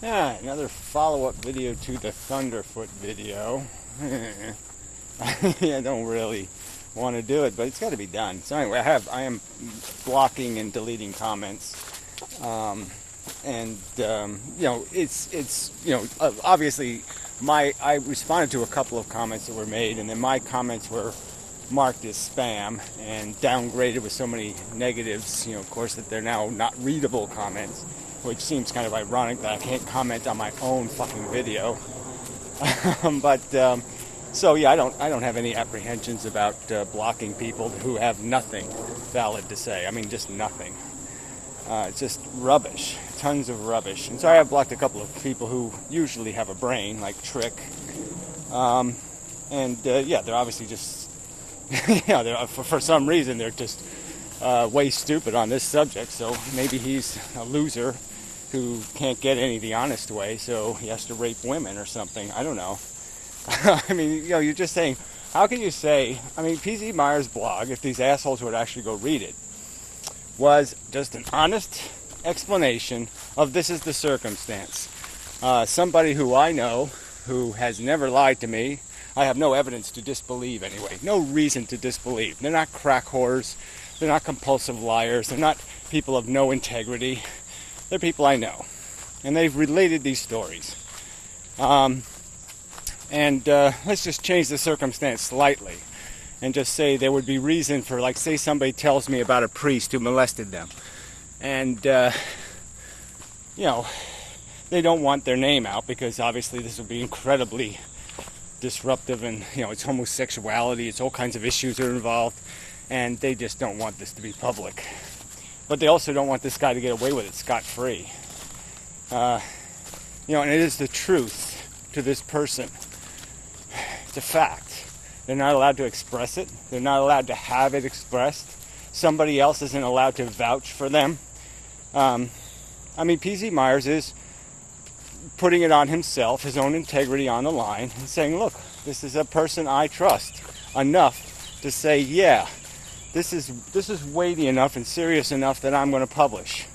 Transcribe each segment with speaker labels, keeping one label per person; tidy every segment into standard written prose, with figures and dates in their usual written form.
Speaker 1: Yeah, another follow-up video to the Thunderfoot video. I don't really want to do it, but it's got to be done. So anyway, I am blocking and deleting comments, obviously I responded to a couple of comments that were made, and then my comments were marked as spam and downgraded with so many negatives, of course, that they're now not readable comments, which seems kind of ironic that I can't comment on my own fucking video. So yeah, I don't have any apprehensions about blocking people who have nothing valid to say. I mean, just nothing. It's just rubbish, tons of rubbish. And so I have blocked a couple of people who usually have a brain, like Trick. They're obviously just, for some reason they're just way stupid on this subject. So maybe he's a loser who can't get any the honest way, so he has to rape women or something. I don't know. I mean, you're just saying, how can you say, P.Z. Myers' blog, if these assholes would actually go read it, was just an honest explanation of this is the circumstance. Somebody who I know, who has never lied to me, I have no evidence to disbelieve anyway, no reason to disbelieve. They're not crack whores, they're not compulsive liars, they're not people of no integrity. They're people I know, and they've related these stories. Let's just change the circumstance slightly and just say there would be reason for, like, say somebody tells me about a priest who molested them, and they don't want their name out because obviously this would be incredibly disruptive, and it's homosexuality, it's all kinds of issues that are involved, and they just don't want this to be public. But they also don't want this guy to get away with it scot-free. And it is the truth to this person. It's a fact. They're not allowed to express it. They're not allowed to have it expressed. Somebody else isn't allowed to vouch for them. P.Z. Myers is putting it on himself, his own integrity on the line, and saying, look, this is a person I trust enough to say, yeah, this is weighty enough and serious enough that I'm going to publish.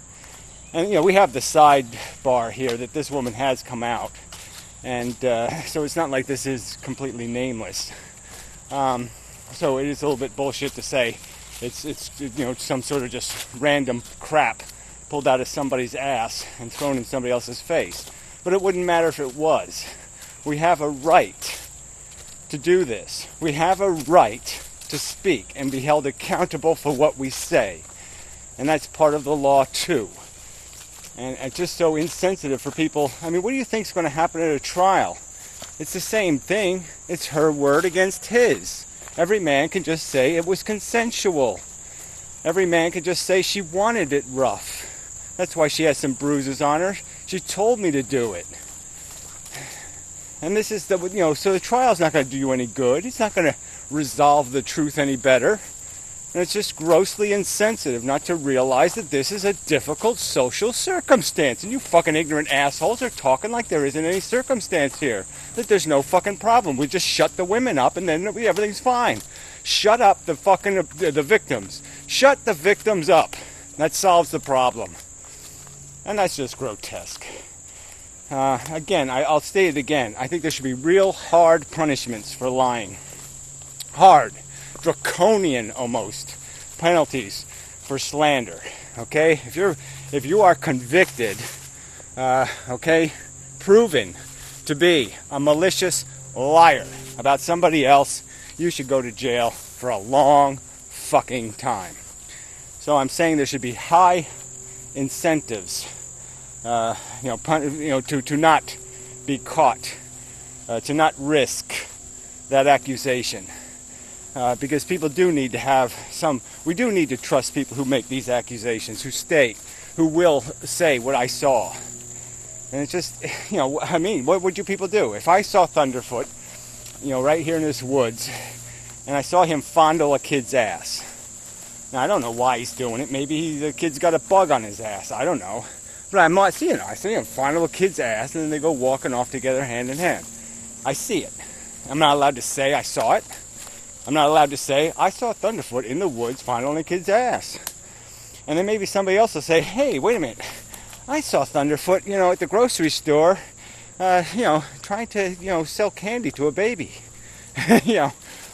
Speaker 1: And, we have the sidebar here that this woman has come out. And so it's not like this is completely nameless. So it is a little bit bullshit to say it's some sort of just random crap pulled out of somebody's ass and thrown in somebody else's face. But it wouldn't matter if it was. We have a right to do this. We have a right to speak and be held accountable for what we say. And that's part of the law too. And it's just so insensitive for people. What do you think is going to happen at a trial? It's the same thing. It's her word against his. Every man can just say it was consensual. Every man can just say she wanted it rough. That's why she has some bruises on her. She told me to do it. And this is so the trial's not going to do you any good. It's not going to resolve the truth any better. And it's just grossly insensitive not to realize that this is a difficult social circumstance. And you fucking ignorant assholes are talking like there isn't any circumstance here. That there's no fucking problem. We just shut the women up and then everything's fine. Shut up the victims. Shut the victims up. That solves the problem. And that's just grotesque. I'll state it again. I think there should be real hard punishments for lying. Hard. Draconian almost penalties for slander. Okay? If you are convicted, proven to be a malicious liar about somebody else, you should go to jail for a long fucking time. So I'm saying there should be high incentives, to not be caught, to not risk that accusation. Because people do need to have we do need to trust people who make these accusations, who will say what I saw. And it's just, what would you people do? If I saw Thunderfoot, right here in this woods, and I saw him fondle a kid's ass. Now, I don't know why he's doing it. Maybe the kid's got a bug on his ass. I don't know. But I see him fondle a kid's ass, and then they go walking off together hand in hand. I see it. I'm not allowed to say I saw it. I'm not allowed to say, I saw Thunderfoot in the woods fondling a kid's ass. And then maybe somebody else will say, hey, wait a minute. I saw Thunderfoot, at the grocery store, trying to, sell candy to a baby,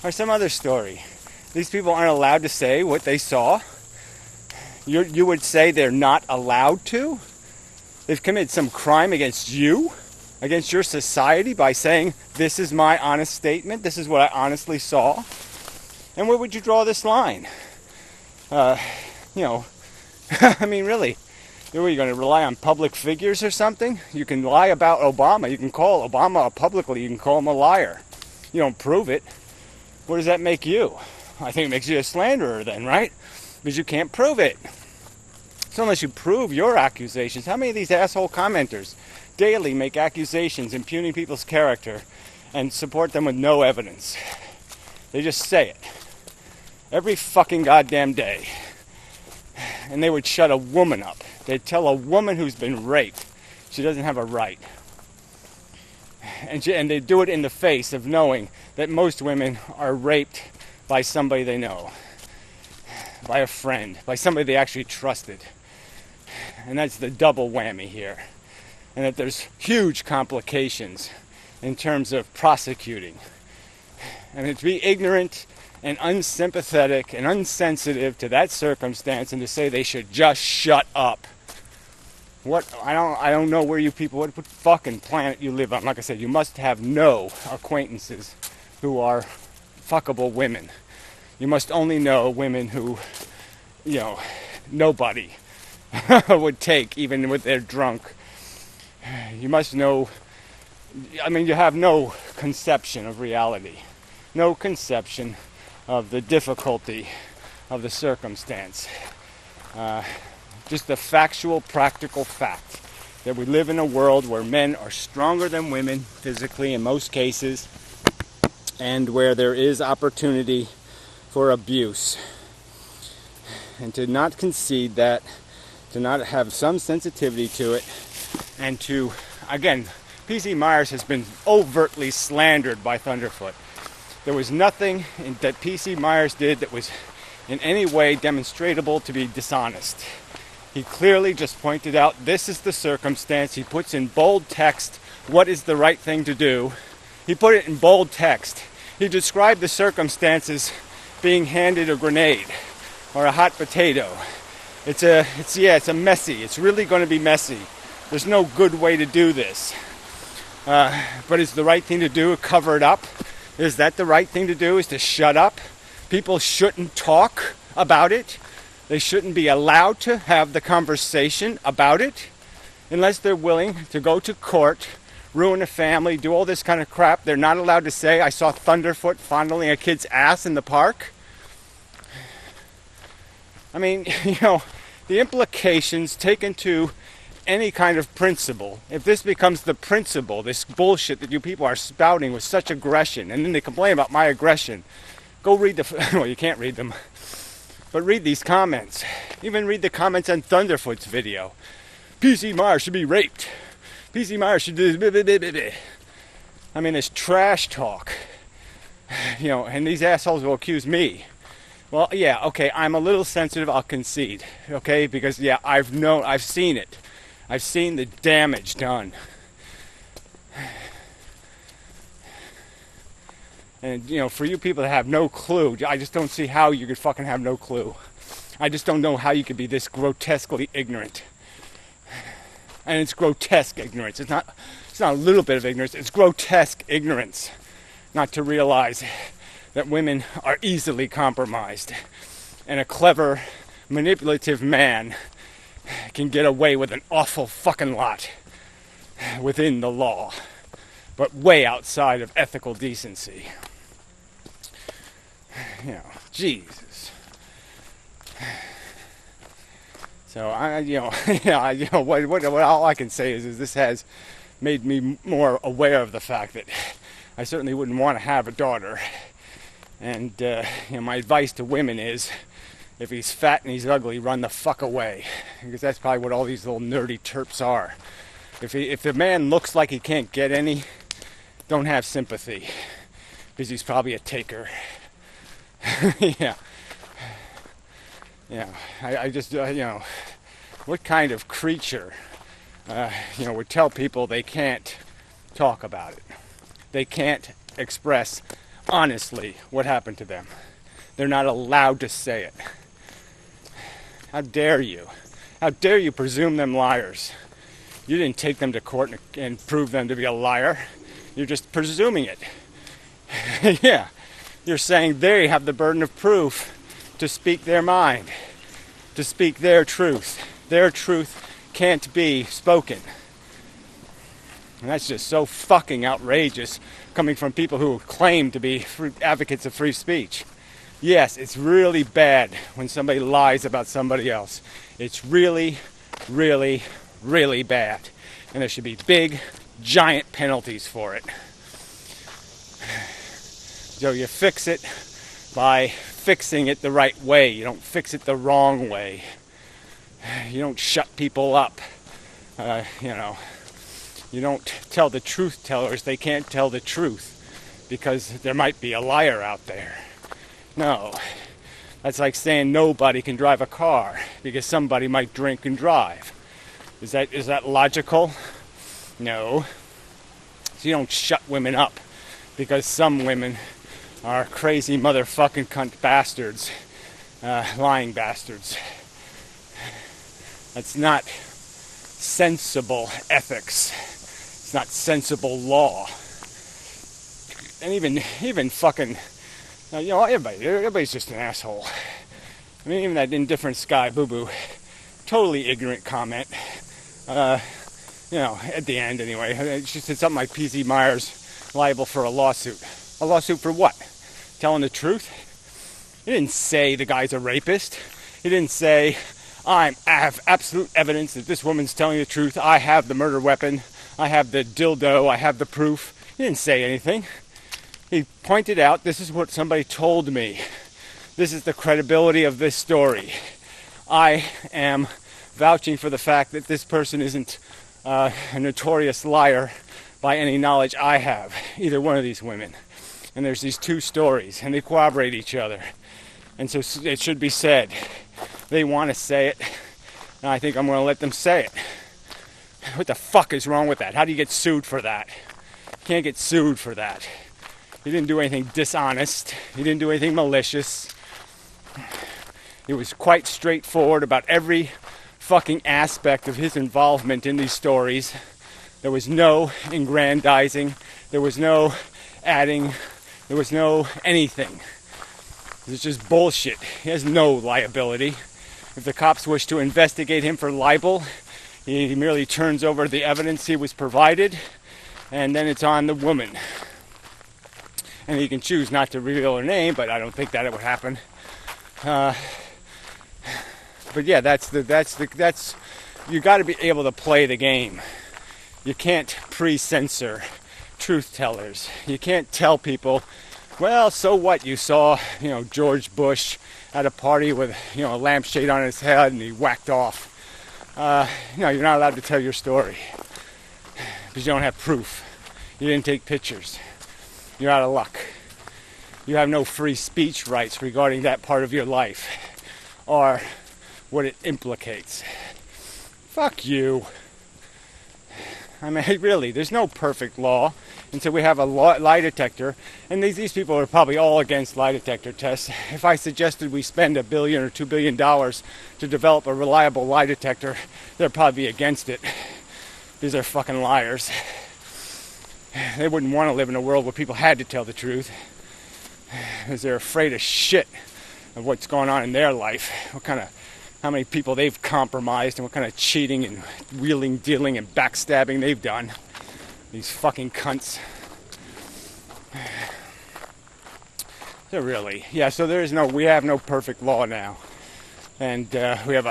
Speaker 1: or some other story. These people aren't allowed to say what they saw. You would say they're not allowed to? They've committed some crime against you, against your society, by saying, this is my honest statement, this is what I honestly saw. And where would you draw this line? I mean, really, are you going to rely on public figures or something? You can lie about Obama. You can call Obama publicly. You can call him a liar. You don't prove it. What does that make you? I think it makes you a slanderer then, right? Because you can't prove it. So unless you prove your accusations, how many of these asshole commenters daily make accusations impugning people's character and support them with no evidence? They just say it. Every fucking goddamn day. And they would shut a woman up. They'd tell a woman who's been raped she doesn't have a right. And they do it in the face of knowing that most women are raped by somebody they know. By a friend. By somebody they actually trusted. And that's the double whammy here. And that there's huge complications in terms of prosecuting. And to be ignorant and unsympathetic and unsensitive to that circumstance and to say they should just shut up. I don't know where you people, what fucking planet you live on. Like I said, you must have no acquaintances who are fuckable women. You must only know women who, nobody would take, even when they're drunk. You must know, you have no conception of reality. No conception of the difficulty of the circumstance. Just the factual, practical fact that we live in a world where men are stronger than women physically in most cases, and where there is opportunity for abuse. And to not concede that, to not have some sensitivity to it, and to, again, P.C. Myers has been overtly slandered by Thunderfoot. There was nothing that P.C. Myers did that was in any way demonstrable to be dishonest. He clearly just pointed out this is the circumstance. He puts in bold text what is the right thing to do. He put it in bold text. He described the circumstances being handed a grenade or a hot potato. It's a messy. It's really going to be messy. There's no good way to do this. But is the right thing to do cover it up? Is that the right thing to do, is to shut up? People shouldn't talk about it. They shouldn't be allowed to have the conversation about it unless they're willing to go to court, ruin a family, do all this kind of crap. They're not allowed to say, I saw Thunderfoot fondling a kid's ass in the park. The implications taken to any kind of principle, if this becomes the principle, this bullshit that you people are spouting with such aggression, and then they complain about my aggression, go read well, you can't read them, but read these comments. Even read the comments on Thunderfoot's video. P.C. Myers should be raped. P.C. Myers should do this. It's trash talk. And these assholes will accuse me. Well, yeah, okay, I'm a little sensitive, I'll concede. Okay, because, yeah, I've seen it. I've seen the damage done. And, for you people to have no clue, I just don't see how you could fucking have no clue. I just don't know how you could be this grotesquely ignorant. And it's grotesque ignorance. It's not a little bit of ignorance, it's grotesque ignorance. Not to realize that women are easily compromised. And a clever, manipulative man can get away with an awful fucking lot within the law, but way outside of ethical decency. Jesus. So what all I can say is this has made me more aware of the fact that I certainly wouldn't want to have a daughter. And my advice to women is, if he's fat and he's ugly, run the fuck away. Because that's probably what all these little nerdy terps are. If the man looks like he can't get any, don't have sympathy. Because he's probably a taker. Yeah. I just, what kind of creature would tell people they can't talk about it. They can't express honestly what happened to them. They're not allowed to say it. How dare you? How dare you presume them liars? You didn't take them to court and prove them to be a liar. You're just presuming it. Yeah. You're saying they have the burden of proof to speak their mind, to speak their truth. Their truth can't be spoken. And that's just so fucking outrageous coming from people who claim to be advocates of free speech. Yes, it's really bad when somebody lies about somebody else. It's really, really, really bad. And there should be big, giant penalties for it. So you fix it by fixing it the right way. You don't fix it the wrong way. You don't shut people up. You don't tell the truth tellers they can't tell the truth because there might be a liar out there. No. That's like saying nobody can drive a car because somebody might drink and drive. Is that logical? No. So you don't shut women up because some women are crazy motherfucking cunt bastards, lying bastards. That's not sensible ethics. It's not sensible law. And even fucking, everybody's just an asshole. I mean, even that indifferent Sky Boo Boo, totally ignorant comment. At the end anyway, she said something like PZ Myers liable for a lawsuit. A lawsuit for what? Telling the truth? He didn't say the guy's a rapist. He didn't say, I have absolute evidence that this woman's telling the truth. I have the murder weapon. I have the dildo. I have the proof. He didn't say anything. He pointed out, this is what somebody told me. This is the credibility of this story. I am vouching for the fact that this person isn't a notorious liar by any knowledge I have, either one of these women. And there's these two stories, and they corroborate each other. And so it should be said. They want to say it, and I think I'm going to let them say it. What the fuck is wrong with that? How do you get sued for that? You can't get sued for that. He didn't do anything dishonest. He didn't do anything malicious. He was quite straightforward about every fucking aspect of his involvement in these stories. There was no aggrandizing. There was no adding. There was no anything. It's just bullshit. He has no liability. If the cops wish to investigate him for libel, he merely turns over the evidence he was provided, and then it's on the woman. And he can choose not to reveal her name, but I don't think that it would happen. But yeah, that's you got to be able to play the game. You can't pre-censor truth tellers. You can't tell people, well, so what? You saw, George Bush at a party with, a lampshade on his head and he whacked off. You're not allowed to tell your story because you don't have proof. You didn't take pictures. You're out of luck. You have no free speech rights regarding that part of your life or what it implicates. Fuck you. I mean, really, there's no perfect law. And so we have a lie detector, and these people are probably all against lie detector tests. If I suggested we spend $1 billion or $2 billion to develop a reliable lie detector, they'd probably be against it. These are fucking liars. They wouldn't want to live in a world where people had to tell the truth, because they're afraid of shit of what's going on in their life, how many people they've compromised, and what kind of cheating and wheeling, dealing, and backstabbing they've done. These fucking cunts. So really, yeah, so we have no perfect law now. And we have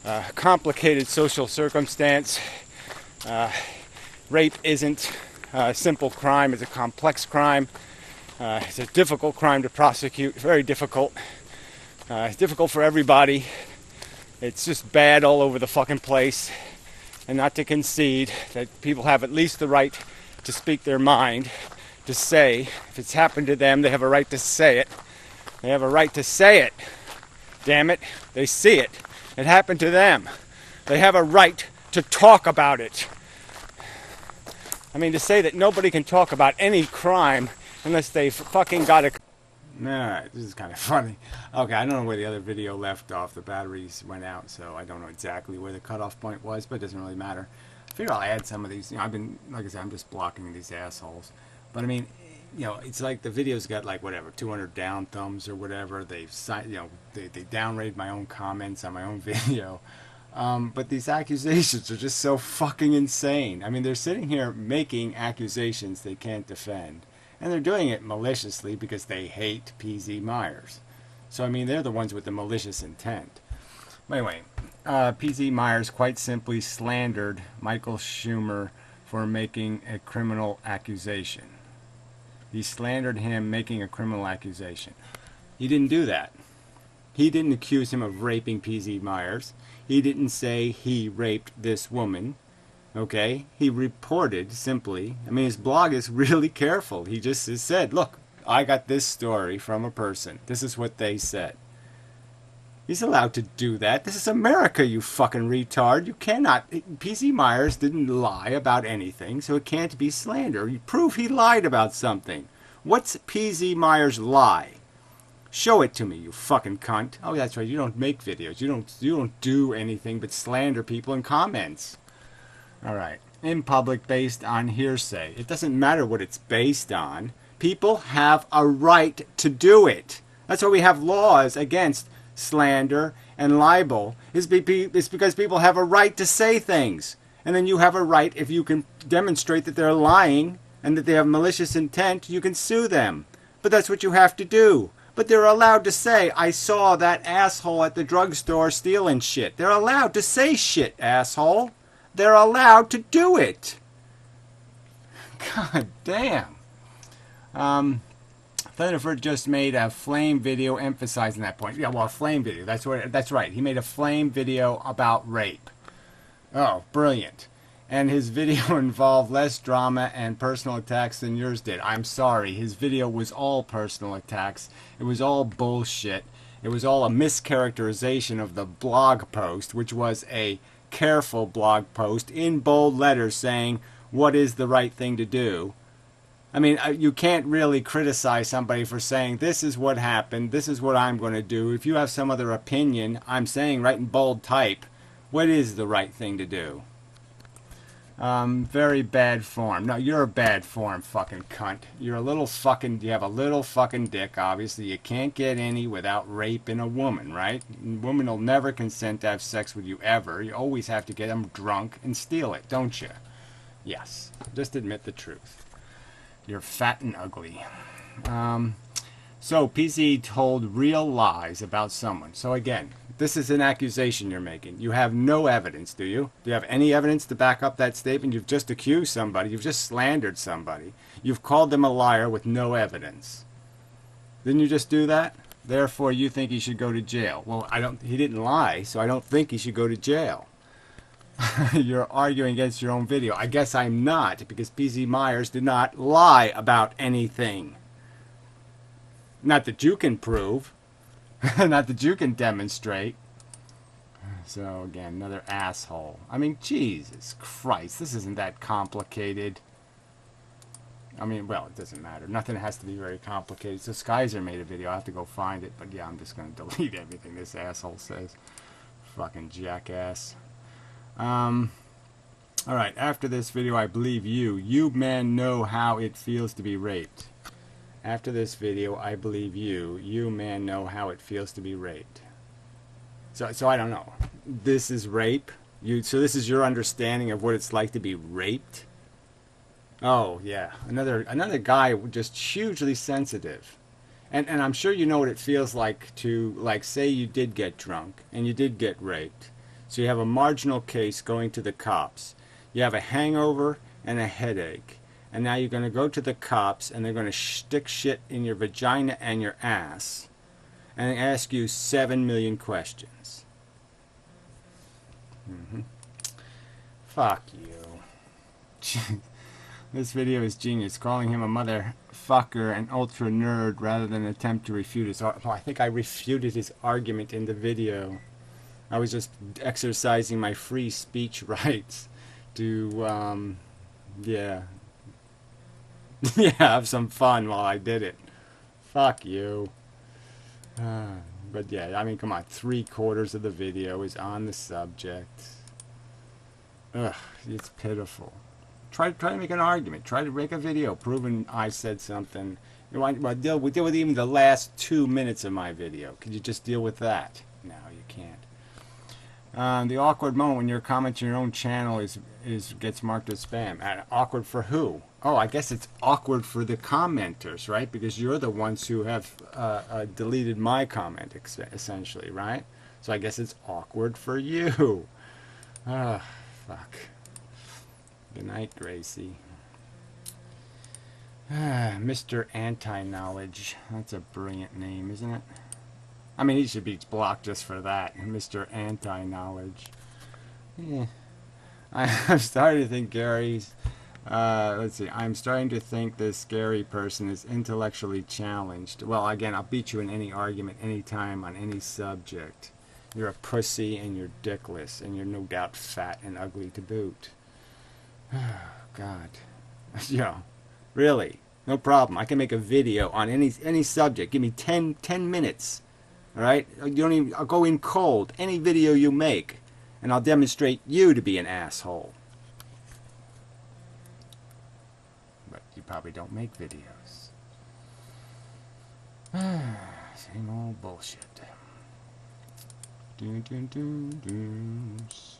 Speaker 1: a complicated social circumstance. Rape isn't a simple crime, it's a complex crime. It's a difficult crime to prosecute, very difficult. It's difficult for everybody. It's just bad all over the fucking place. And not to concede that people have at least the right to speak their mind, to say, if it's happened to them, they have a right to say it. They have a right to say it. Damn it, they see it. It happened to them. They have a right to talk about it. I mean, to say that nobody can talk about any crime unless they've fucking got a... Alright, this is kind of funny. Okay, I don't know where the other video left off. The batteries went out, so I don't know exactly where the cutoff point was, but it doesn't really matter. I figure I'll add some of these. You know, I've been, like I said, I'm just blocking these assholes. But I mean, you know, it's like the video's got like whatever 200 down thumbs or whatever. They've, you know, they downrated my own comments on my own video. But these accusations are just so fucking insane. I mean, they're sitting here making accusations they can't defend. And they're doing it maliciously because they hate P.Z. Myers. So, I mean, they're the ones with the malicious intent. But anyway, P.Z. Myers quite simply slandered Michael Schumer for making a criminal accusation. He slandered him making a criminal accusation. He didn't do that. He didn't accuse him of raping P.Z. Myers. He didn't say he raped this woman. Okay? He reported simply. I mean, his blog is really careful. He just said, look, I got this story from a person. This is what they said. He's allowed to do that. This is America, you fucking retard. You cannot. P.Z. Myers didn't lie about anything, so it can't be slander. You prove he lied about something. What's P.Z. Myers' lie? Show it to me, you fucking cunt. Oh, that's right. You don't make videos. You don't do anything but slander people in comments. All right. In public, based on hearsay. It doesn't matter what it's based on. People have a right to do it. That's why we have laws against slander and libel. It's because people have a right to say things. And then you have a right, if you can demonstrate that they're lying and that they have malicious intent, you can sue them. But that's what you have to do. But they're allowed to say, I saw that asshole at the drugstore stealing shit. They're allowed to say shit, asshole. They're allowed to do it. God damn. Thunderford just made a flame video emphasizing that point. Yeah, well, a flame video. That's right. He made a flame video about rape. Oh, brilliant. And his video involved less drama and personal attacks than yours did. I'm sorry. His video was all personal attacks. It was all bullshit. It was all a mischaracterization of the blog post, which was a careful blog post in bold letters saying what is the right thing to do. I mean, you can't really criticize somebody for saying this is what happened, this is what I'm going to do. If you have some other opinion, I'm saying right in bold type, what is the right thing to do? Very bad form. No, you're a bad form, fucking cunt. You're a little fucking, you have a little fucking dick, obviously. You can't get any without raping a woman, right? A woman will never consent to have sex with you ever. You always have to get them drunk and steal it, don't you? Yes. Just admit the truth. You're fat and ugly. So, PC told real lies about someone. So again, this is an accusation you're making. You have no evidence, do you? Do you have any evidence to back up that statement? You've just accused somebody. You've just slandered somebody. You've called them a liar with no evidence. Didn't you just do that? Therefore, you think he should go to jail. Well, he didn't lie, so I don't think he should go to jail. You're arguing against your own video. I guess I'm not, because P.Z. Myers did not lie about anything. Not that you can prove. Not that you can demonstrate. So, again, another asshole. I mean, Jesus Christ, this isn't that complicated. I mean, well, it doesn't matter. Nothing has to be very complicated. So, Skyzer made a video. I have to go find it. But, yeah, I'm just going to delete everything this asshole says. Fucking jackass. Alright, after this video, I believe you men know how it feels to be raped. After this video, I believe you men know how it feels to be raped. So I don't know. This is rape? So this is your understanding of what it's like to be raped? Oh, yeah. Another guy just hugely sensitive. And I'm sure you know what it feels like to, like, say you did get drunk and you did get raped. So you have a marginal case going to the cops. You have a hangover and a headache. And now you're going to go to the cops and they're going to stick shit in your vagina and your ass and ask you 7 million questions. Fuck you. This video is genius. Calling him a motherfucker and ultra nerd rather than attempt to refute his... Oh, I think I refuted his argument in the video. I was just exercising my free speech rights to, yeah, yeah, have some fun while I did it. Fuck you. But yeah, I mean, come on. 3/4 of the video is on the subject. Ugh, it's pitiful. Try to make an argument. Try to make a video proving I said something. You want we deal with even the last 2 minutes of my video. Could you just deal with that? No, you can't. The awkward moment when your comment on your own channel is gets marked as spam. Awkward for who? Oh, I guess it's awkward for the commenters, right? Because you're the ones who have deleted my comment, essentially, right? So I guess it's awkward for you. Ah, fuck. Good night, Gracie. Mr. Anti-Knowledge. That's a brilliant name, isn't it? I mean, he should be blocked just for that. Mr. Anti-Knowledge. Yeah. I'm starting to think Gary's... let's see. I'm starting to think this scary person is intellectually challenged. Well, again, I'll beat you in any argument, anytime, on any subject. You're a pussy and you're dickless, and you're no doubt fat and ugly to boot. Oh, God. Yeah. Really. No problem. I can make a video on any subject. Give me 10 minutes. Alright? You don't even... I'll go in cold. Any video you make. And I'll demonstrate you to be an asshole. But you probably don't make videos. Same old bullshit. So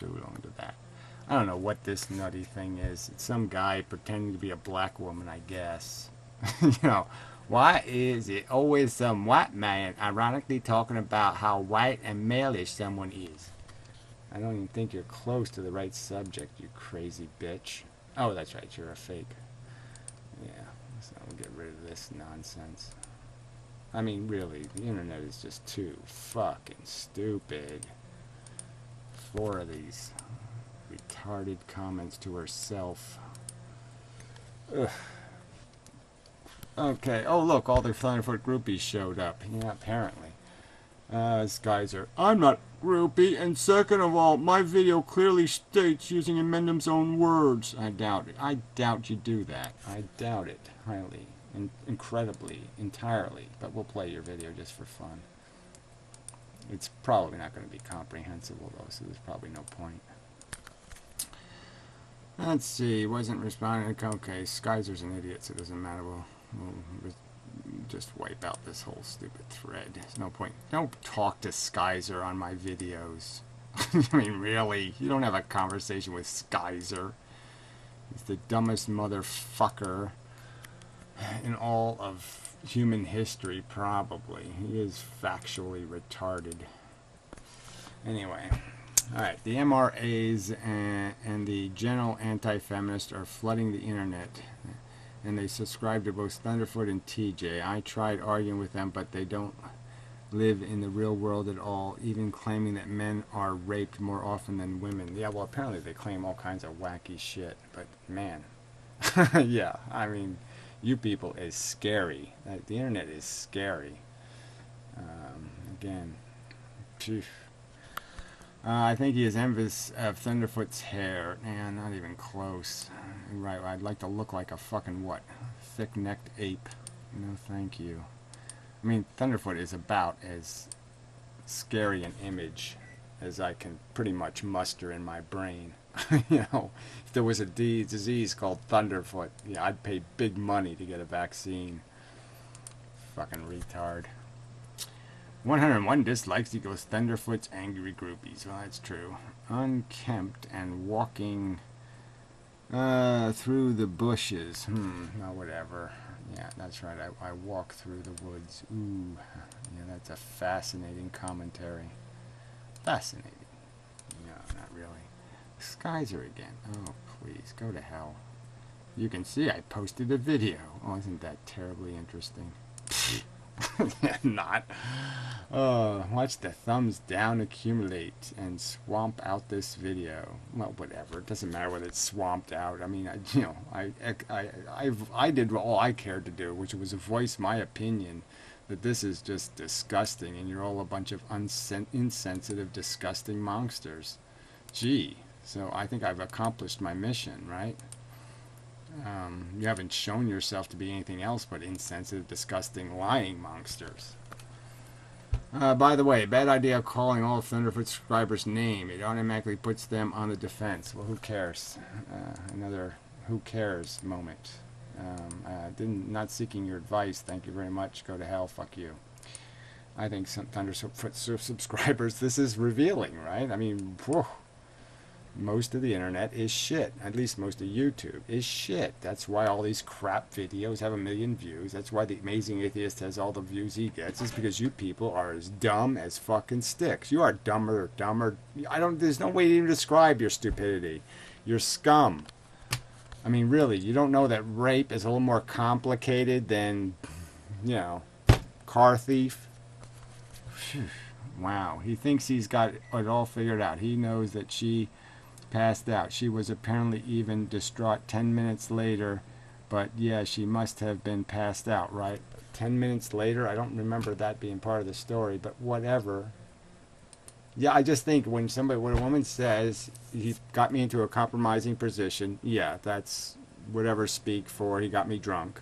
Speaker 1: long to that. I don't know what this nutty thing is. It's some guy pretending to be a black woman, I guess. You know, why is it always some white man ironically talking about how white and male-ish someone is? I don't even think you're close to the right subject, you crazy bitch. Oh, that's right, you're a fake. Yeah, so we'll get rid of this nonsense. I mean, really, the internet is just too fucking stupid. 4 of these retarded comments to herself. Ugh. Okay. Oh, look, all the Thunderfoot groupies showed up. Yeah, apparently. Skyzer. I'm not groupie, and second of all, my video clearly states using Amendum's own words. I doubt it. I doubt you do that. I doubt it highly, incredibly, entirely. But we'll play your video just for fun. It's probably not going to be comprehensible, though, so there's probably no point. Let's see. Wasn't responding. Okay, Skyzer's an idiot, so it doesn't matter. We'll just wipe out this whole stupid thread. There's no point. Don't talk to Skyzer on my videos. I mean, really? You don't have a conversation with Skyzer. He's the dumbest motherfucker in all of human history, probably. He is factually retarded. Anyway. Alright, the MRAs and the general anti-feminists are flooding the internet. And they subscribe to both Thunderfoot and TJ. I tried arguing with them, but they don't live in the real world at all, even claiming that men are raped more often than women. Yeah, well, apparently they claim all kinds of wacky shit. But, man. Yeah, I mean, you people is scary. The internet is scary. Again, phew. I think he is envious of Thunderfoot's hair. Man, not even close. Right, I'd like to look like a fucking what? Thick-necked ape. No, thank you. I mean, Thunderfoot is about as scary an image as I can pretty much muster in my brain. You know, if there was a disease called Thunderfoot, yeah, I'd pay big money to get a vaccine. Fucking retard. 101 dislikes equals Thunderfoot's angry groupies. Well, that's true. Unkempt and walking through the bushes. No, whatever. Yeah, that's right. I walk through the woods. Ooh, yeah, that's a fascinating commentary. Fascinating. No, not really. Skyzer again. Oh, please, go to hell. You can see I posted a video. Oh, isn't that terribly interesting? Not. Watch the thumbs down accumulate and swamp out this video. Well, whatever. It doesn't matter whether it's swamped out. I mean, I did all I cared to do, which was voice my opinion. that this is just disgusting and you're all a bunch of insensitive, disgusting monsters. Gee, so I think I've accomplished my mission, right? You haven't shown yourself to be anything else but insensitive, disgusting, lying monsters. By the way, bad idea calling all Thunderfoot subscribers name. It automatically puts them on the defense. Well, who cares? Another who cares moment. Not seeking your advice. Thank you very much. Go to hell. Fuck you. I think some Thunderfoot subscribers, this is revealing, right? I mean, whew. Most of the internet is shit. At least most of YouTube is shit. That's why all these crap videos have 1 million views. That's why the Amazing Atheist has all the views he gets. It's because you people are as dumb as fucking sticks. You are dumber. There's no way to even describe your stupidity. You're scum. I mean, really, you don't know that rape is a little more complicated than, car thief? Wow. He thinks he's got it all figured out. He knows that she passed out. She was apparently even distraught 10 minutes later, but yeah, she must have been passed out, right? 10 minutes later? I don't remember that being part of the story, but whatever. Yeah, I just think when a woman says he got me into a compromising position, yeah, that's whatever speak for he got me drunk,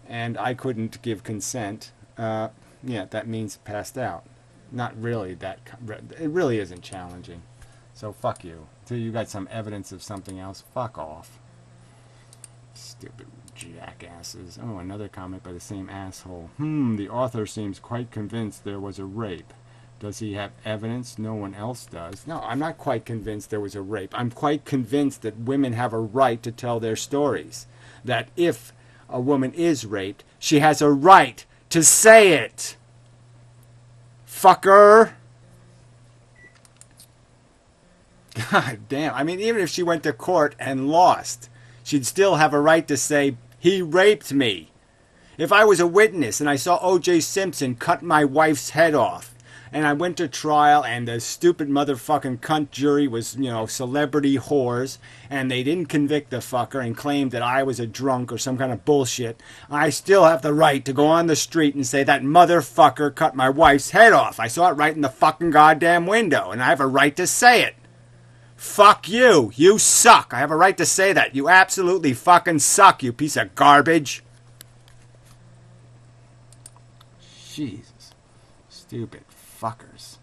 Speaker 1: and I couldn't give consent, yeah, that means passed out. Not really that, it really isn't challenging. So fuck you. Until you got some evidence of something else, fuck off. Stupid jackasses. Oh, another comment by the same asshole. The author seems quite convinced there was a rape. Does he have evidence no one else does? No, I'm not quite convinced there was a rape. I'm quite convinced that women have a right to tell their stories. That if a woman is raped, she has a right to say it. Fucker. God damn. I mean, even if she went to court and lost, she'd still have a right to say, he raped me. If I was a witness and I saw O.J. Simpson cut my wife's head off, and I went to trial and the stupid motherfucking cunt jury was, celebrity whores, and they didn't convict the fucker and claimed that I was a drunk or some kind of bullshit, I still have the right to go on the street and say that motherfucker cut my wife's head off. I saw it right in the fucking goddamn window, and I have a right to say it. Fuck you. You suck. I have a right to say that. You absolutely fucking suck, you piece of garbage. Jesus. Stupid fuckers.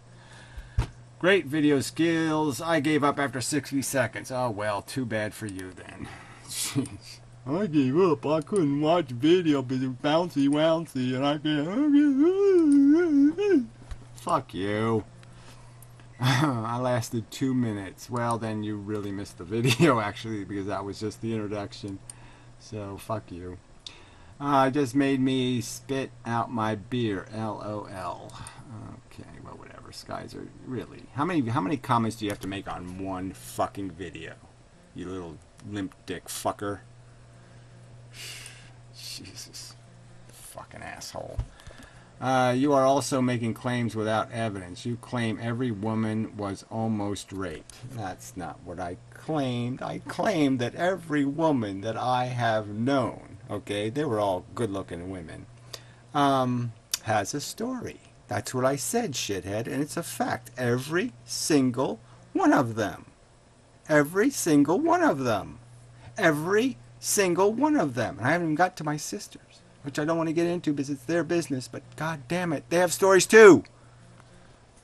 Speaker 1: Great video skills. I gave up after 60 seconds. Oh, well, too bad for you then. Jeez. I gave up. I couldn't watch video because it was bouncy, and I can't. Fuck you. I lasted 2 minutes. Well, then you really missed the video, actually, because that was just the introduction. So, fuck you. Just made me spit out my beer. LOL. Okay, well, whatever. Skies are really. How many comments do you have to make on one fucking video? You little limp dick fucker. Jesus. Fucking asshole. You are also making claims without evidence. You claim every woman was almost raped. That's not what I claimed. I claimed that every woman that I have known, okay, they were all good-looking women, has a story. That's what I said, shithead, and it's a fact. Every single one of them. Every single one of them. Every single one of them. And I haven't even got to my sisters, which I don't want to get into because it's their business, but god damn it, they have stories too.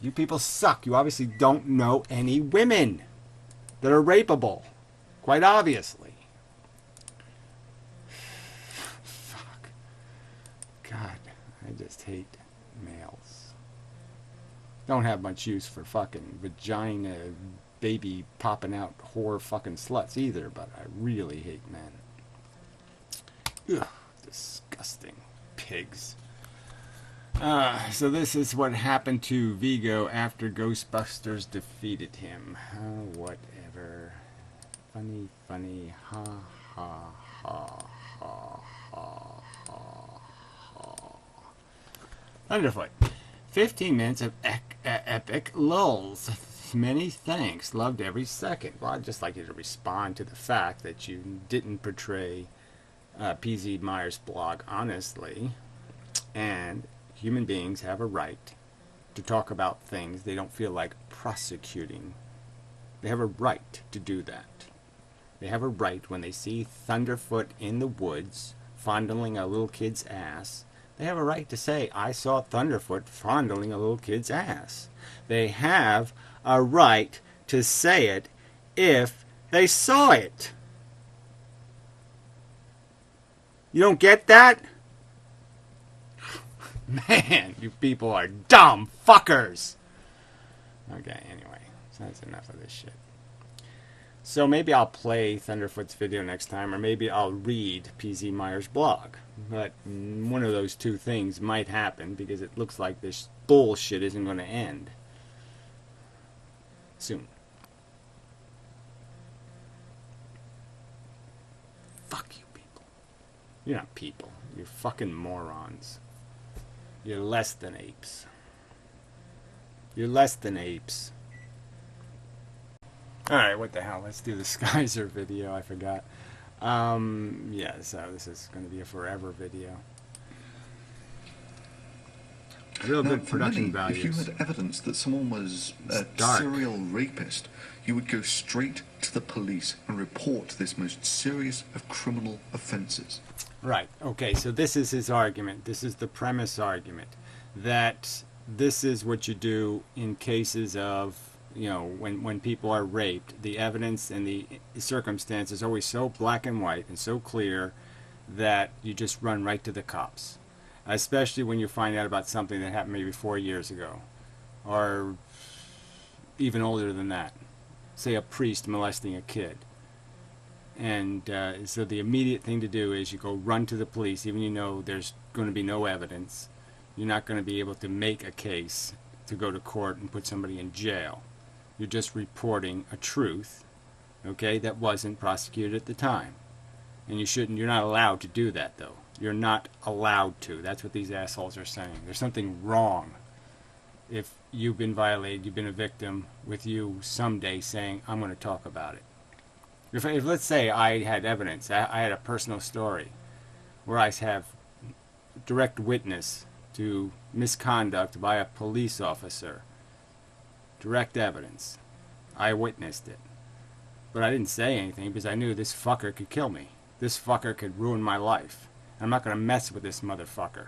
Speaker 1: You people suck. You obviously don't know any women that are rapeable. Quite obviously. Fuck. God, I just hate males. Don't have much use for fucking vagina, baby popping out whore fucking sluts either, but I really hate men. Ugh. Disgusting pigs. So this is what happened to Vigo after Ghostbusters defeated him. Oh, whatever. Funny, funny. Ha, ha, ha, ha, ha, ha, ha. Thunderfoot. 15 minutes of epic lulls. Many thanks. Loved every second. Well, I'd just like you to respond to the fact that you didn't portray PZ Myers' blog honestly, and human beings have a right to talk about things they don't feel like prosecuting. They have a right to do that. They have a right when they see Thunderfoot in the woods fondling a little kid's ass. They have a right to say, I saw Thunderfoot fondling a little kid's ass. They have a right to say it if they saw it. You don't get that? Man, you people are dumb fuckers. Okay, anyway, so that's enough of this shit. So maybe I'll play Thunderfoot's video next time, or maybe I'll read PZ Meyer's blog. But one of those two things might happen, because it looks like this bullshit isn't going to end soon. Fuck you people. You're not people. You're fucking morons. You're less than apes. You're less than apes. Alright, what the hell? Let's do the Skyzer video. I forgot. Yeah, so this is going to be a forever video. Real
Speaker 2: now,
Speaker 1: good production values.
Speaker 2: If you had evidence that someone was a serial rapist, you would go straight to the police and report this most serious of criminal offences.
Speaker 1: Right. Okay, so this is his argument. This is the premise argument. That this is what you do in cases of, you know, when people are raped. The evidence and the circumstance is always so black and white and so clear that you just run right to the cops. Especially when you find out about something that happened maybe 4 years ago. Or even older than that. Say a priest molesting a kid. And so the immediate thing to do is you go run to the police, even though you know there's going to be no evidence. You're not going to be able to make a case to go to court and put somebody in jail. You're just reporting a truth, okay, that wasn't prosecuted at the time. And you're not allowed to do that, though. You're not allowed to. That's what these assholes are saying. There's something wrong if you've been violated, you've been a victim, with you someday saying, I'm going to talk about it. If let's say I had evidence, I had a personal story where I have direct witness to misconduct by a police officer, direct evidence, I witnessed it, but I didn't say anything because I knew this fucker could kill me. This fucker could ruin my life. I'm not going to mess with this motherfucker.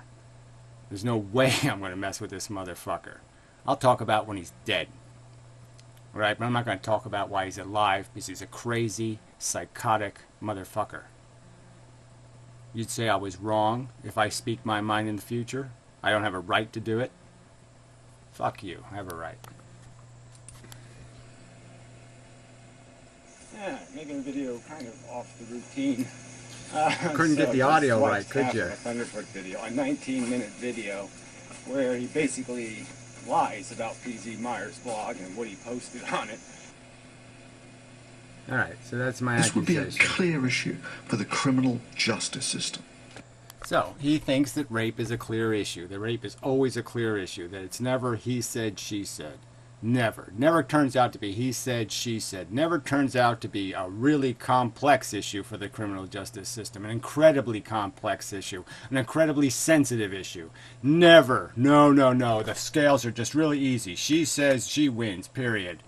Speaker 1: There's no way I'm going to mess with this motherfucker. I'll talk about when he's dead. Right, but I'm not going to talk about why he's alive, because he's a crazy, psychotic motherfucker. You'd say I was wrong if I speak my mind in the future? I don't have a right to do it? Fuck you, I have a right. Yeah, making a video kind of off the routine. Couldn't get the audio right, could you? A Thunderfoot video, a 19-minute video, where he basically lies about PZ Meyer's blog and what he posted on it. Alright, so that's my accusation.
Speaker 2: This would be a clear issue for the criminal justice system.
Speaker 1: So, he thinks that rape is a clear issue. That rape is always a clear issue. That it's never he said, she said. Never. Never turns out to be he said, she said. Never turns out to be a really complex issue for the criminal justice system. An incredibly complex issue. An incredibly sensitive issue. Never. No, no, no. The scales are just really easy. She says she wins, period.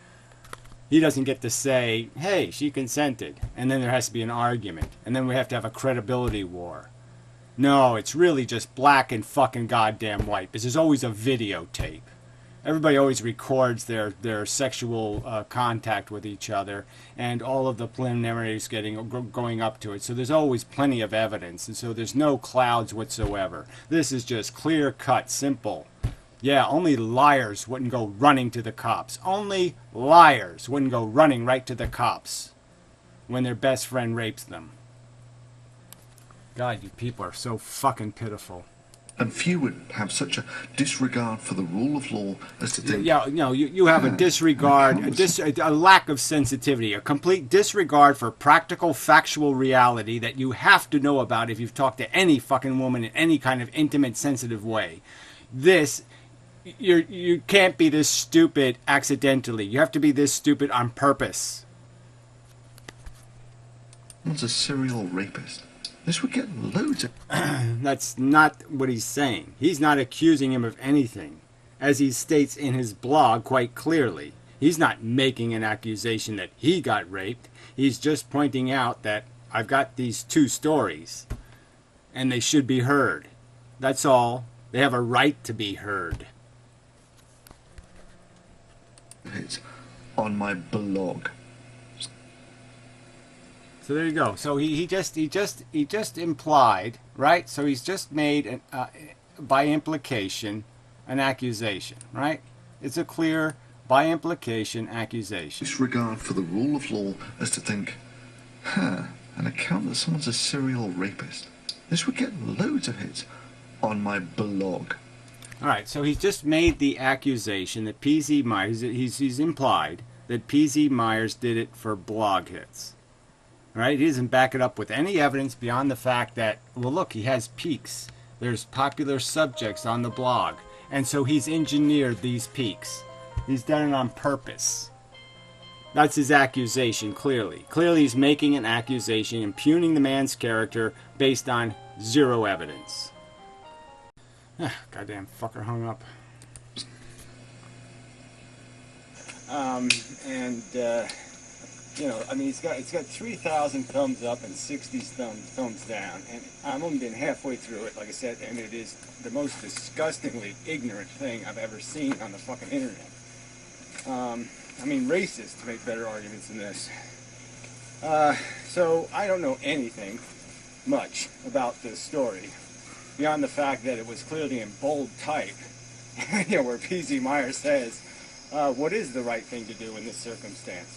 Speaker 1: He doesn't get to say, hey, she consented. And then there has to be an argument. And then we have to have a credibility war. No, it's really just black and fucking goddamn white. Because there's always a videotape. Everybody always records their sexual contact with each other and all of the preliminaries going up to it. So there's always plenty of evidence, and so there's no clouds whatsoever. This is just clear cut, simple. Yeah, only liars wouldn't go running to the cops. Only liars wouldn't go running right to the cops when their best friend rapes them. God, you people are so fucking pitiful.
Speaker 2: And few would have such a disregard for the rule of law as to think...
Speaker 1: Yeah, no, you have a disregard, a lack of sensitivity, a complete disregard for practical, factual reality that you have to know about if you've talked to any fucking woman in any kind of intimate, sensitive way. You can't be this stupid accidentally. You have to be this stupid on purpose.
Speaker 2: One's a serial rapist. This would get loads of...
Speaker 1: That's not what he's saying. He's not accusing him of anything, as he states in his blog quite clearly. He's not making an accusation that he got raped. He's just pointing out that I've got these two stories, and they should be heard. That's all. They have a right to be heard.
Speaker 2: It's on my blog.
Speaker 1: So there you go. So he just implied, right? So he's just made by implication an accusation, right? It's a clear by implication accusation.
Speaker 2: Disregard for the rule of law as to think, an account that someone's a serial rapist. This would get loads of hits on my blog.
Speaker 1: All right, so he's just made the accusation that P.Z. Myers, he's implied that P.Z. Myers did it for blog hits. All right, he doesn't back it up with any evidence beyond the fact that, well, look, he has peaks. There's popular subjects on the blog. And so he's engineered these peaks. He's done it on purpose. That's his accusation, clearly. Clearly he's making an accusation, impugning the man's character based on zero evidence. Goddamn fucker hung up. You know, I mean, it's got 3,000 thumbs up and 60 thumbs down, and I've only been halfway through it, like I said, and it is the most disgustingly ignorant thing I've ever seen on the fucking internet. I mean, racists make better arguments than this. So I don't know anything much about this story beyond the fact that it was clearly in bold type, you know, where P.Z. Myers says, what is the right thing to do in this circumstance?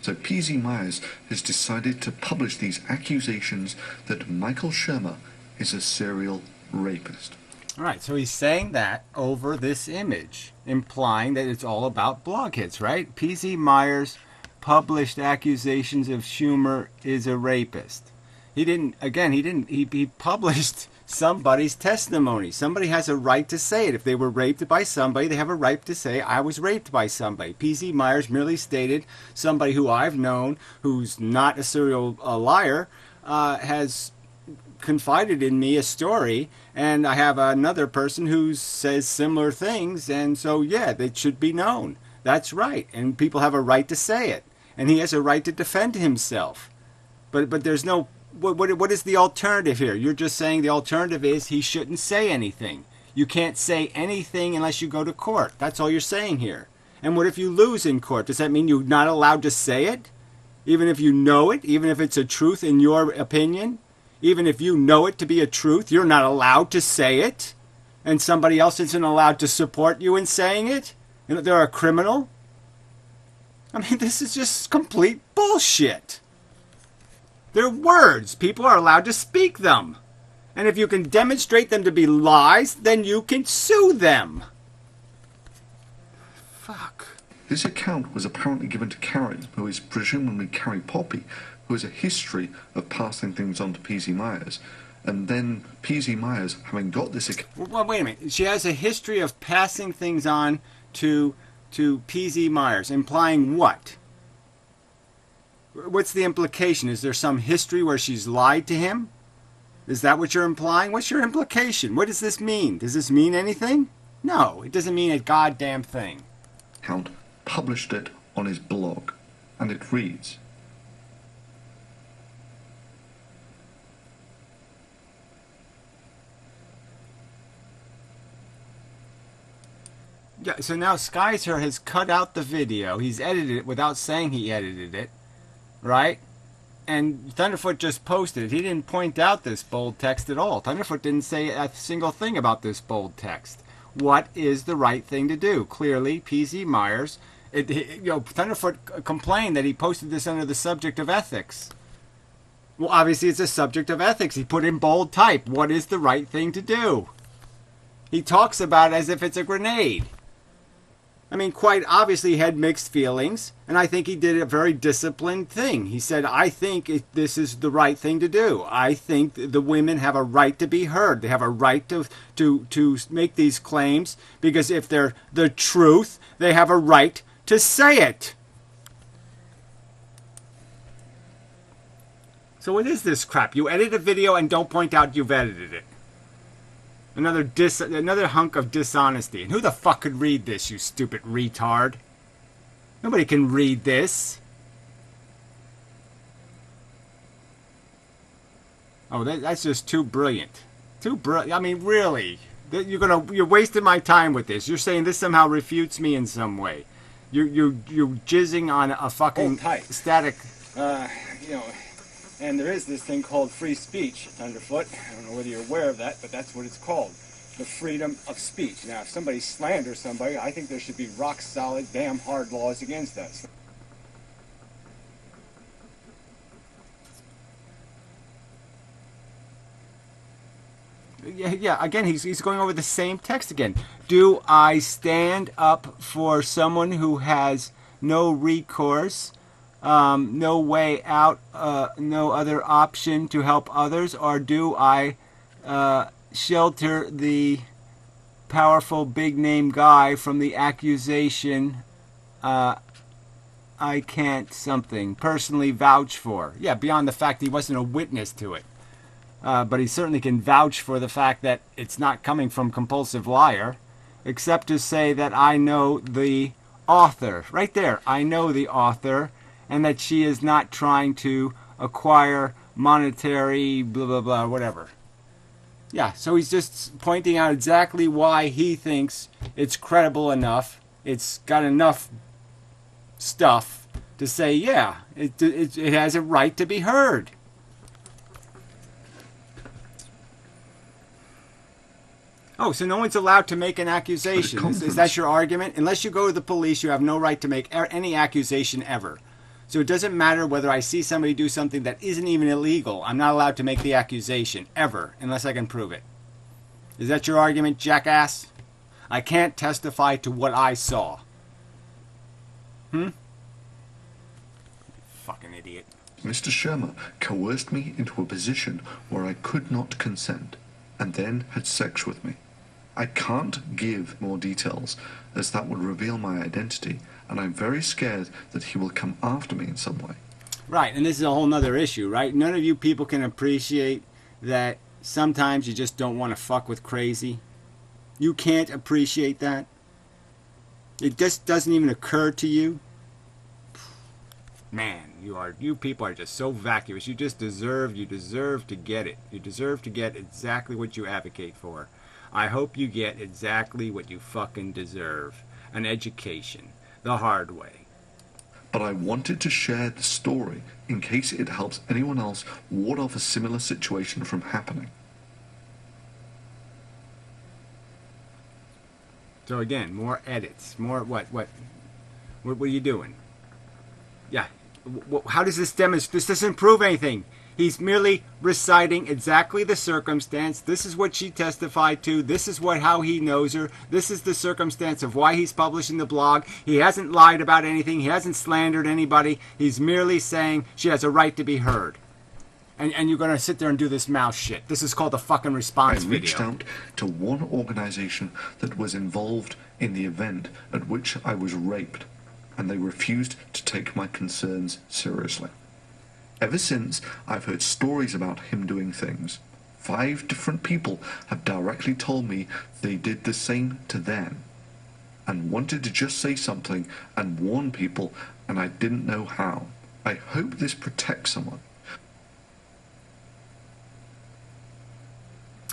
Speaker 2: So P.Z. Myers has decided to publish these accusations that Michael Shermer is a serial rapist.
Speaker 1: All right, so he's saying that over this image, implying that it's all about blog hits, right? P.Z. Myers published accusations of Schumer is a rapist. He published somebody's testimony. Somebody has a right to say it. If they were raped by somebody, they have a right to say, I was raped by somebody. P.Z. Myers merely stated somebody who I've known, who's not a serial liar, has confided in me a story, and I have another person who says similar things, and so, yeah, it should be known. That's right, and people have a right to say it, and he has a right to defend himself. But there's no... What is the alternative here? You're just saying the alternative is he shouldn't say anything. You can't say anything unless you go to court. That's all you're saying here. And what if you lose in court? Does that mean you're not allowed to say it? Even if you know it? Even if it's a truth in your opinion? Even if you know it to be a truth, you're not allowed to say it? And somebody else isn't allowed to support you in saying it? And they're a criminal? I mean, this is just complete bullshit. They're words. People are allowed to speak them. And if you can demonstrate them to be lies, then you can sue them. Fuck.
Speaker 2: This account was apparently given to Karen, who is presumably Carrie Poppy, who has a history of passing things on to P.Z. Myers. And then P.Z. Myers, having got this account...
Speaker 1: Well, wait a minute. She has a history of passing things on to P.Z. Myers, implying what? What's the implication? Is there some history where she's lied to him? Is that what you're implying? What's your implication? What does this mean? Does this mean anything? No, it doesn't mean a goddamn thing.
Speaker 2: Count published it on his blog, and it reads,
Speaker 1: yeah, so now Skyzer has cut out the video. He's edited it without saying he edited it. Right? And Thunderfoot just posted it. He didn't point out this bold text at all. Thunderfoot didn't say a single thing about this bold text. What is the right thing to do? Clearly, P.Z. Myers, Thunderfoot complained that he posted this under the subject of ethics. Well, obviously it's a subject of ethics. He put in bold type. What is the right thing to do? He talks about it as if it's a grenade. I mean, quite obviously he had mixed feelings, and I think he did a very disciplined thing. He said, I think this is the right thing to do. I think the women have a right to be heard. They have a right to make these claims, because if they're the truth, they have a right to say it. So what is this crap? You edit a video and don't point out you've edited it. Another hunk of dishonesty. And who the fuck could read this, you stupid retard? Nobody can read this. Oh, that's just too brilliant. Too brilliant. I mean, really. You're wasting my time with this. You're saying this somehow refutes me in some way. You're jizzing on a fucking static. And there is this thing called free speech. It's underfoot. I don't know whether you're aware of that, but that's what it's called. The freedom of speech. Now, if somebody slanders somebody, I think there should be rock solid, damn hard laws against that. Yeah, again, he's going over the same text again. Do I stand up for someone who has no recourse, no way out, no other option to help others, or do I shelter the powerful big-name guy from the accusation I can't something personally vouch for? Yeah, beyond the fact he wasn't a witness to it. But he certainly can vouch for the fact that it's not coming from Compulsive Liar, except to say that I know the author. Right there, I know the author, and that she is not trying to acquire monetary blah, blah, blah, whatever. Yeah, so he's just pointing out exactly why he thinks it's credible enough, it's got enough stuff to say, yeah, it has a right to be heard. Oh, so no one's allowed to make an accusation. Is that your argument? Unless you go to the police, you have no right to make any accusation ever. So it doesn't matter whether I see somebody do something that isn't even illegal. I'm not allowed to make the accusation, ever, unless I can prove it. Is that your argument, jackass? I can't testify to what I saw. Fucking idiot.
Speaker 2: Mr. Shermer coerced me into a position where I could not consent, and then had sex with me. I can't give more details, as that would reveal my identity, and I'm very scared that he will come after me in some way.
Speaker 1: Right, and this is a whole nother issue, right? None of you people can appreciate that sometimes you just don't want to fuck with crazy. You can't appreciate that. It just doesn't even occur to you. Man, you people are just so vacuous. You deserve to get it. You deserve to get exactly what you advocate for. I hope you get exactly what you fucking deserve. An education. The hard way.
Speaker 2: But I wanted to share the story in case it helps anyone else ward off a similar situation from happening.
Speaker 1: So again, more edits. More what are you doing? Yeah. How does this demonstrate? This doesn't prove anything. He's merely reciting exactly the circumstance. This is what she testified to. This is how he knows her. This is the circumstance of why he's publishing the blog. He hasn't lied about anything. He hasn't slandered anybody. He's merely saying she has a right to be heard. And you're going to sit there and do this mouse shit. This is called a fucking response video.
Speaker 2: I reached out to one organization that was involved in the event at which I was raped, and they refused to take my concerns seriously. Ever since, I've heard stories about him doing things. 5 different people have directly told me they did the same to them, and wanted to just say something and warn people, and I didn't know how. I hope this protects someone.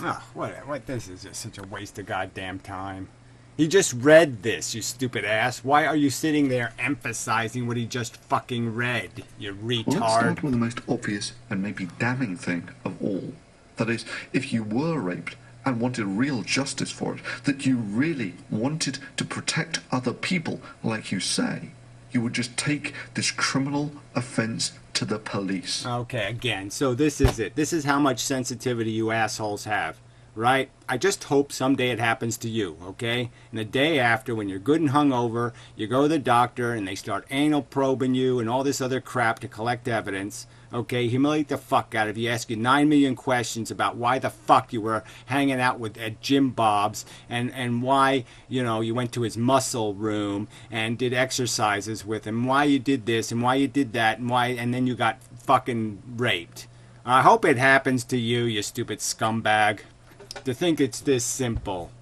Speaker 1: Oh, what? This is just such a waste of goddamn time. He just read this, you stupid ass. Why are you sitting there emphasizing what he just fucking read, you retard?
Speaker 2: Well, let's start with the most obvious and maybe damning thing of all. That is, if you were raped and wanted real justice for it, that you really wanted to protect other people, like you say, you would just take this criminal offense to the police.
Speaker 1: Okay, again, so this is it. This is how much sensitivity you assholes have. Right? I just hope someday it happens to you, okay? And the day after, when you're good and hungover, you go to the doctor and they start anal probing you and all this other crap to collect evidence, okay? Humiliate the fuck out of you, ask you 9 million questions about why the fuck you were hanging out at Jim Bob's and why, you went to his muscle room and did exercises with him, why you did this and why you did that and then you got fucking raped. I hope it happens to you, you stupid scumbag. To think it's this simple.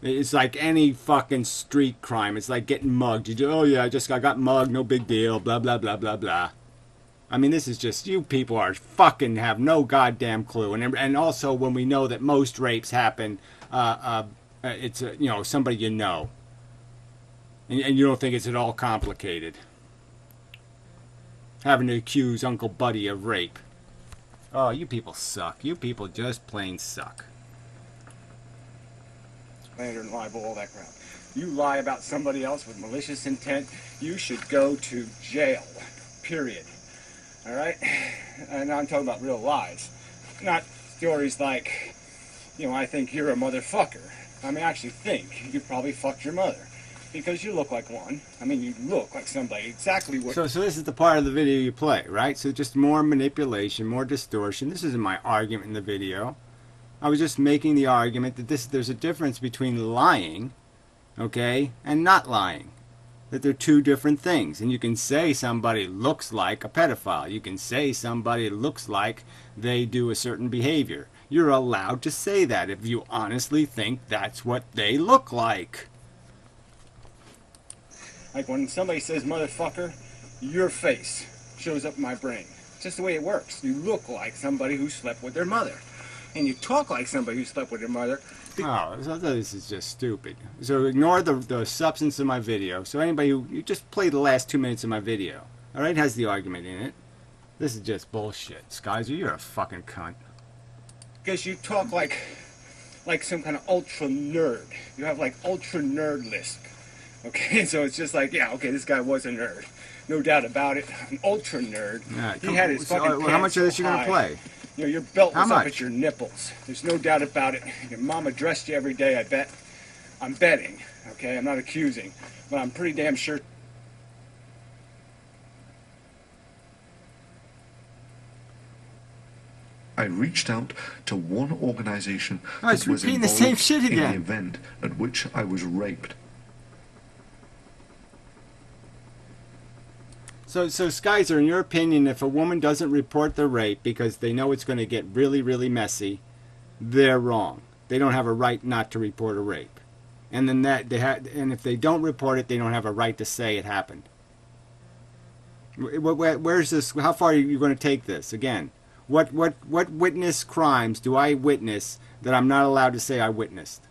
Speaker 1: It's like any fucking street crime. It's like getting mugged. You do, oh yeah, I got mugged, no big deal, blah, blah, blah, blah, blah. I mean, this is just, you people are fucking have no goddamn clue. And also when we know that most rapes happen, it's, somebody you know. And you don't think it's at all complicated. Having to accuse Uncle Buddy of rape. Oh, you people suck. You people just plain suck. Slander and libel, all that crap. You lie about somebody else with malicious intent, you should go to jail. Period. Alright? And I'm talking about real lies. Not stories like, I think you're a motherfucker. I mean, I actually think you probably fucked your mother. Because you look like one. I mean, you look like somebody. Exactly what... So this is the part of the video you play, right? So just more manipulation, more distortion. This isn't my argument in the video. I was just making the argument that there's a difference between lying, okay, and not lying. That they're two different things. And you can say somebody looks like a pedophile. You can say somebody looks like they do a certain behavior. You're allowed to say that if you honestly think that's what they look like. Like when somebody says motherfucker, your face shows up in my brain. It's just the way it works. You look like somebody who slept with their mother. And you talk like somebody who slept with their mother. Oh, this is just stupid. So ignore the substance of my video. So anybody you just play the last 2 minutes of my video. Alright, has the argument in it. This is just bullshit. Skyzer, you're a fucking cunt. Because you talk like some kind of ultra nerd. You have like ultra nerd lisp. Okay, so it's just like, yeah, okay, this guy was a nerd. No doubt about it. An ultra nerd. Right, he had his fucking pants. How much of this you going to play? Your belt was up at your nipples. There's no doubt about it. Your mama dressed you every day, I bet. I'm betting, okay? I'm not accusing. But I'm pretty damn sure.
Speaker 2: I reached out to one organization
Speaker 1: that was involved in the
Speaker 2: event at which I was raped.
Speaker 1: So Skyzer, in your opinion, if a woman doesn't report the rape because they know it's going to get really, really messy, they're wrong. They don't have a right not to report a rape. And then and if they don't report it, they don't have a right to say it happened. Where's this? How far are you going to take this? Again, what witness crimes do I witness that I'm not allowed to say I witnessed?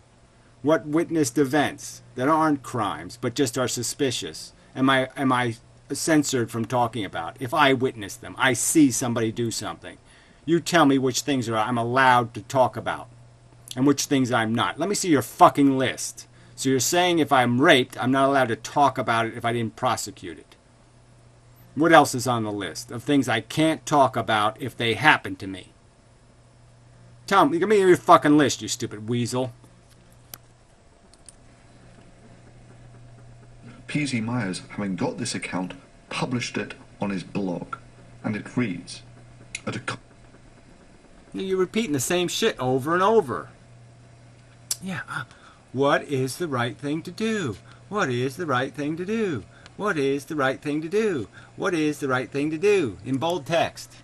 Speaker 1: What witnessed events that aren't crimes but just are suspicious? Am I censored from talking about? If I witness them, I see somebody do something. You tell me which things I'm allowed to talk about and which things I'm not. Let me see your fucking list. So you're saying if I'm raped, I'm not allowed to talk about it if I didn't prosecute it. What else is on the list of things I can't talk about if they happen to me? Tell me, give me your fucking list, you stupid weasel.
Speaker 2: P.Z. Myers, having got this account, published it on his blog, and it reads,
Speaker 1: You're repeating the same shit over and over. Yeah, what is the right thing to do? What is the right thing to do? What is the right thing to do? What is the right thing to do? In bold text.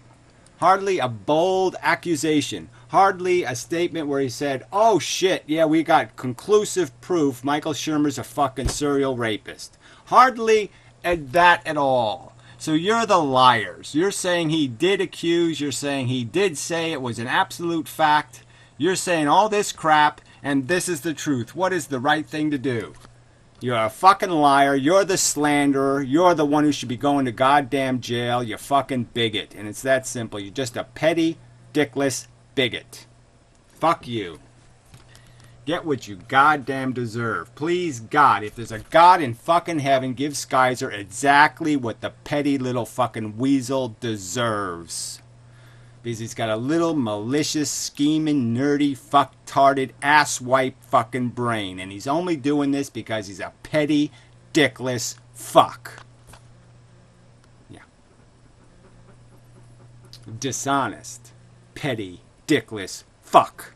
Speaker 1: Hardly a bold accusation. Hardly a statement where he said, oh shit, yeah, we got conclusive proof Michael Shermer's a fucking serial rapist. Hardly that at all. So you're the liars. You're saying he did accuse. You're saying he did say it was an absolute fact. You're saying all this crap, and this is the truth. What is the right thing to do? You're a fucking liar. You're the slanderer. You're the one who should be going to goddamn jail. You fucking bigot. And it's that simple. You're just a petty, dickless bigot. Fuck you. Get what you goddamn deserve. Please, God, if there's a God in fucking heaven, give Skyzer exactly what the petty little fucking weasel deserves. Because he's got a little malicious, scheming, nerdy, fucktarded, asswipe fucking brain. And he's only doing this because he's a petty, dickless fuck. Yeah. Dishonest, petty, dickless fuck.